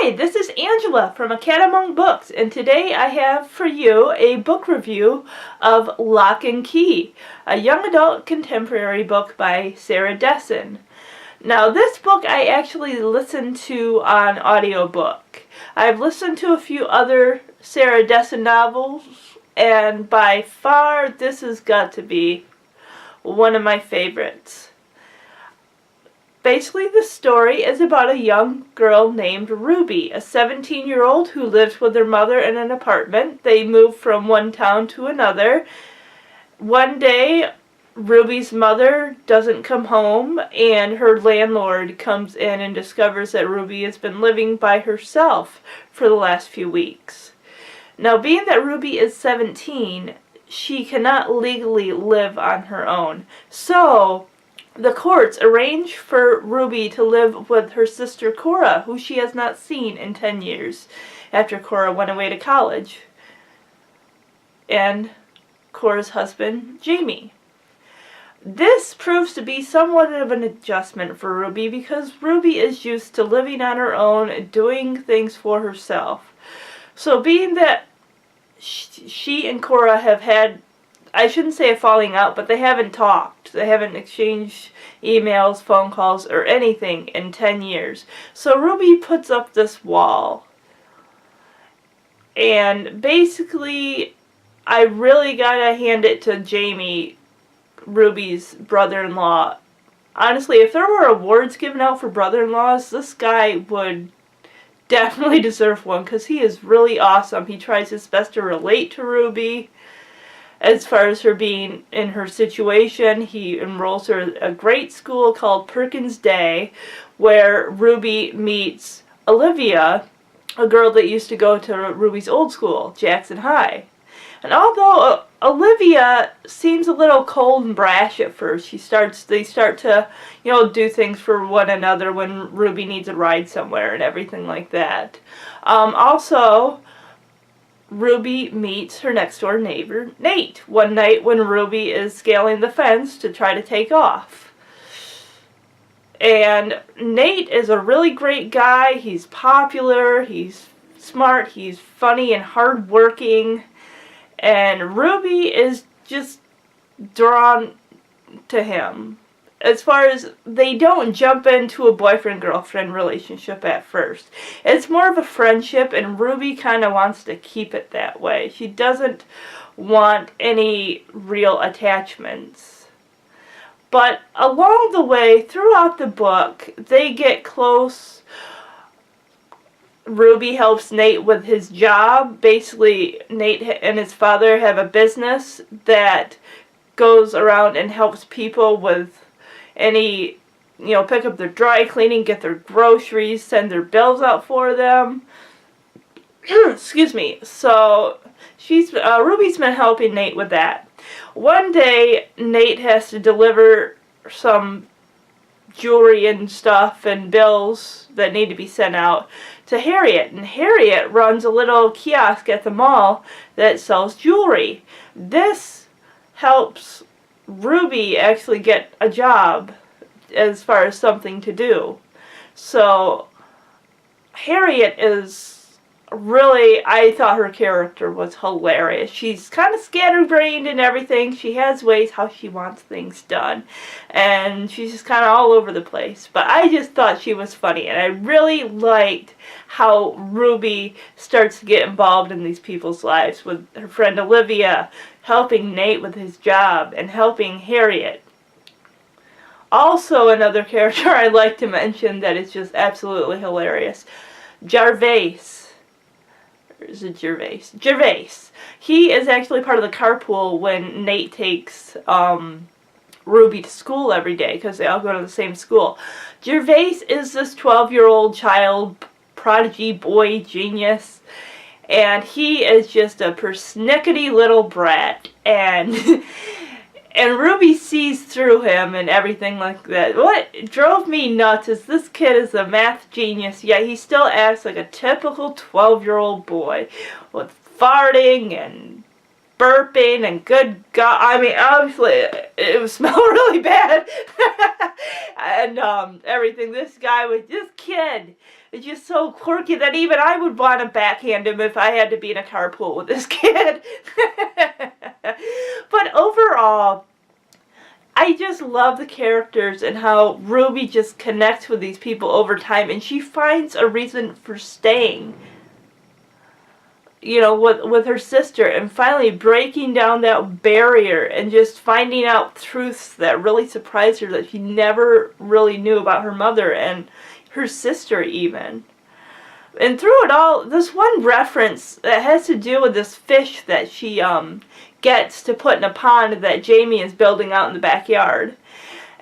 Hi, this is Angela from A Cat Among Books, and today I have for you a book review of Lock and Key, a young adult contemporary book by Sarah Dessen. Now, this book I actually listened to on audiobook. I've listened to a few other Sarah Dessen novels, and by far this has got to be one of my favorites. Basically, the story is about a young girl named Ruby, a 17-year-old who lives with her mother in an apartment. They move from one town to another. One day, Ruby's mother doesn't come home, and her landlord comes in and discovers that Ruby has been living by herself for the last few weeks. Now, being that Ruby is 17, she cannot legally live on her own. So, the courts arrange for Ruby to live with her sister Cora, who she has not seen in 10 years, after Cora went away to college, and Cora's husband, Jaimie. This proves to be somewhat of an adjustment for Ruby because Ruby is used to living on her own, doing things for herself. So being that she and Cora have had, I shouldn't say a falling out, but they haven't talked. They haven't exchanged emails, phone calls, or anything in 10 years. So Ruby puts up this wall. And basically, I really gotta hand it to Jaimie, Ruby's brother-in-law. Honestly, if there were awards given out for brother-in-laws, this guy would definitely deserve one because he is really awesome. He tries his best to relate to Ruby. As far as her being in her situation, he enrolls her at a great school called Perkins Day, where Ruby meets Olivia, a girl that used to go to Ruby's old school, Jackson High. And although Olivia seems a little cold and brash at first, they start to, do things for one another when Ruby needs a ride somewhere and everything like that. Also, Ruby meets her next door neighbor, Nate, one night when Ruby is scaling the fence to try to take off. And Nate is a really great guy. He's popular, he's smart, he's funny and hardworking. And Ruby is just drawn to him. As far as they don't jump into a boyfriend-girlfriend relationship at first. It's more of a friendship, and Ruby kind of wants to keep it that way. She doesn't want any real attachments. But along the way, throughout the book, they get close. Ruby helps Nate with his job. Basically, Nate and his father have a business that goes around and helps people with any, pick up their dry cleaning, get their groceries, send their bills out for them. Excuse me. So, Ruby's been helping Nate with that. One day, Nate has to deliver some jewelry and stuff and bills that need to be sent out to Harriet. And Harriet runs a little kiosk at the mall that sells jewelry. This helps Ruby actually get a job as far as something to do. So Harriet is really, I thought her character was hilarious. She's kind of scatterbrained and everything. She has ways how she wants things done. And she's just kind of all over the place. But I just thought she was funny. And I really liked how Ruby starts to get involved in these people's lives. With her friend Olivia, helping Nate with his job, and helping Harriet. Also, another character I'd like to mention that is just absolutely hilarious. Gervasis. Or is it Gervais? Gervais. He is actually part of the carpool when Nate takes Ruby to school every day because they all go to the same school. Gervais is this 12-year-old child, prodigy boy genius. And he is just a persnickety little brat. And Ruby sees through him and everything like that. What drove me nuts is this kid is a math genius, yet he still acts like a typical 12-year-old boy with farting and burping, and good God, I mean, obviously, it smelled really bad, and, everything. This guy was, this kid is just so quirky that even I would want to backhand him if I had to be in a carpool with this kid. But overall, I just love the characters and how Ruby just connects with these people over time, and she finds a reason for staying, you know, with her sister, and finally breaking down that barrier and just finding out truths that really surprised her that she never really knew about her mother and her sister even. And through it all, this one reference that has to do with this fish that she gets to put in a pond that Jaimie is building out in the backyard.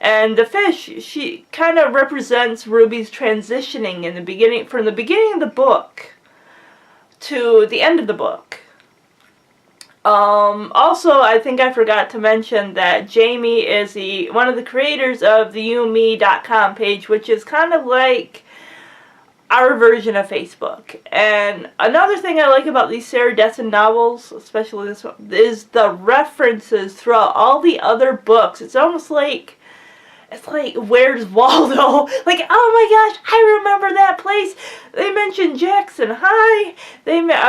And the fish, she kind of represents Ruby's transitioning in the beginning, from the beginning of the book to the end of the book. Also, I think I forgot to mention that Jaimie is one of the creators of the YouMe.com page, which is kind of like our version of Facebook. And another thing I like about these Sarah Dessen novels, especially this one, is the references throughout all the other books. It's almost like, it's like, where's Waldo? Like, oh my gosh, I remember that place. They mentioned Jackson High.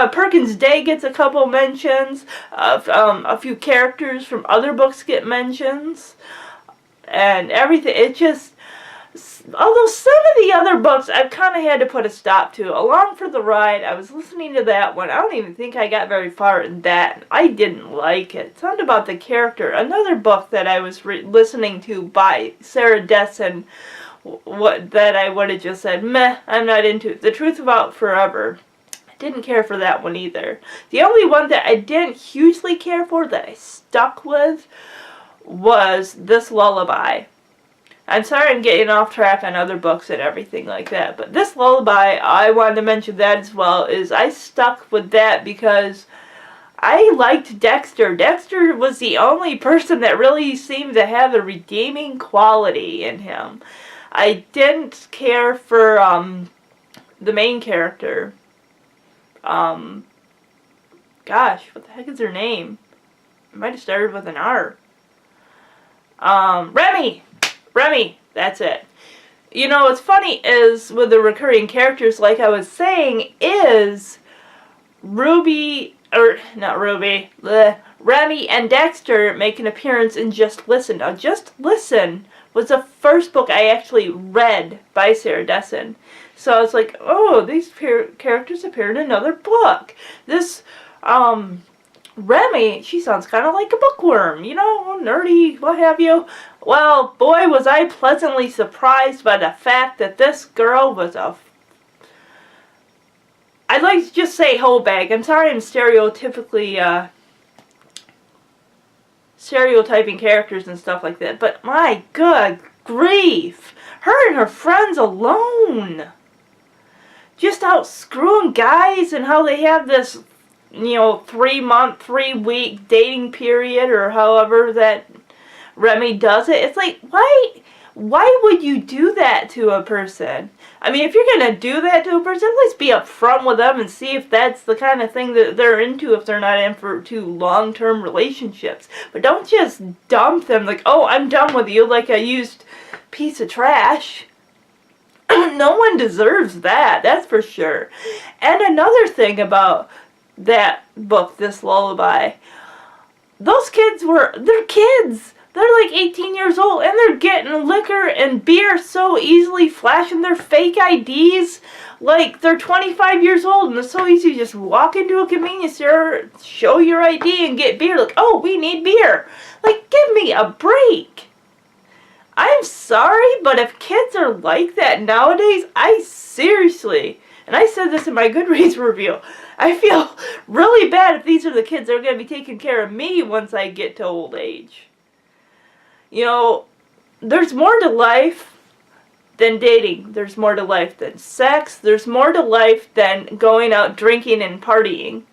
Perkins Day gets a couple mentions. A few characters from other books get mentions. And everything. It just, although some of the other books I've kind of had to put a stop to. Along for the Ride, I was listening to that one. I don't even think I got very far in that. I didn't like it. Something about the character. Another book that I was listening to by Sarah Dessen, that I would have just said, meh, I'm not into it. The Truth About Forever. I didn't care for that one either. The only one that I didn't hugely care for, that I stuck with, was This Lullaby. I'm sorry I'm getting off track on other books and everything like that, but This Lullaby, I wanted to mention that as well, is I stuck with that because I liked Dexter. Dexter was the only person that really seemed to have a redeeming quality in him. I didn't care for the main character. Gosh, what the heck is her name? It might have started with an R. Remy, that's it. You know, what's funny is, with the recurring characters, like I was saying, is Remy and Dexter make an appearance in Just Listen. Now, Just Listen was the first book I actually read by Sarah Dessen. So I was like, oh, these characters appear in another book. This, Remy, she sounds kind of like a bookworm, you know, nerdy, what have you. Well, boy, was I pleasantly surprised by the fact that this girl was I'd like to just say whole bag. I'm sorry I'm stereotypically, stereotyping characters and stuff like that, but my good grief. Her and her friends alone. Just out screwing guys, and how they have this, you know, 3-week dating period, or however that Remy does it. It's like, why would you do that to a person? I mean, if you're gonna do that to a person, at least be upfront with them and see if that's the kind of thing that they're into, if they're not in for 2 long-term relationships. But don't just dump them like, oh, I'm done with you, like a used piece of trash. No one deserves that, that's for sure. And another thing about that book, This Lullaby, those kids they're kids. They're like 18 years old, and they're getting liquor and beer so easily, flashing their fake IDs like they're 25 years old, and it's so easy to just walk into a convenience store, show your ID, and get beer. Like, oh, we need beer. Like, give me a break. I'm sorry, but if kids are like that nowadays, I seriously, and I said this in my Goodreads review, I feel really bad if these are the kids that are going to be taking care of me once I get to old age. You know, there's more to life than dating. There's more to life than sex. There's more to life than going out drinking and partying.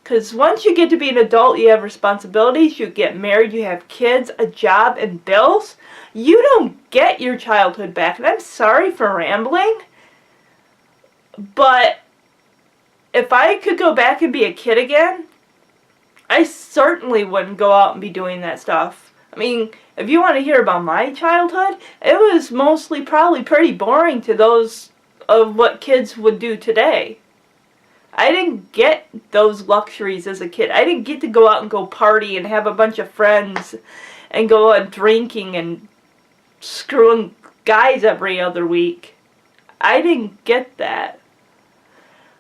Because once you get to be an adult, you have responsibilities, you get married, you have kids, a job, and bills. You don't get your childhood back. And I'm sorry for rambling, but if I could go back and be a kid again, I certainly wouldn't go out and be doing that stuff. I mean, if you want to hear about my childhood, it was mostly probably pretty boring to those of what kids would do today. I didn't get those luxuries as a kid. I didn't get to go out and go party and have a bunch of friends and go out drinking and screwing guys every other week. I didn't get that.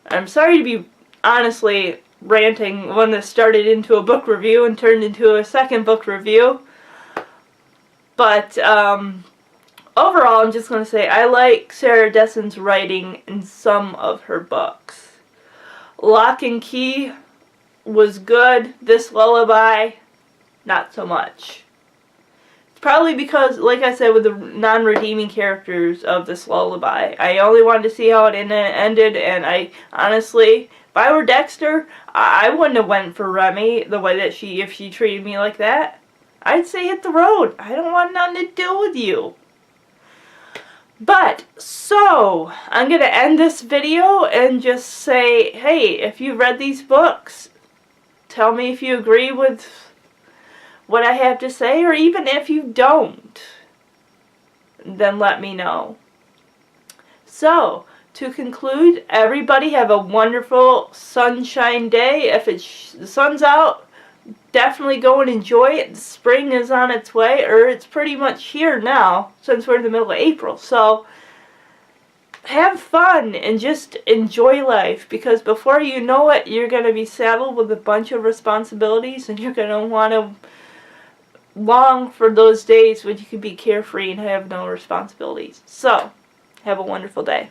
I'm sorry to be honestly ranting when this started into a book review and turned into a second book review. But overall, I'm just going to say I like Sarah Dessen's writing in some of her books. Lock and Key was good. This Lullaby, not so much. It's probably because, like I said, with the non-redeeming characters of this Lullaby, I only wanted to see how it ended, and I honestly, if I were Dexter, I wouldn't have went for Remy the way that if she treated me like that. I'd say hit the road. I don't want nothing to do with you. But, so, I'm going to end this video and just say, hey, if you've read these books, tell me if you agree with what I have to say, or even if you don't, then let me know. So, to conclude, everybody have a wonderful sunshine day. If the sun's out, definitely go and enjoy it. Spring is on its way, or it's pretty much here now, since we're in the middle of April. So, have fun and just enjoy life, because before you know it, you're going to be saddled with a bunch of responsibilities, and you're going to want to long for those days when you can be carefree and have no responsibilities. So, have a wonderful day.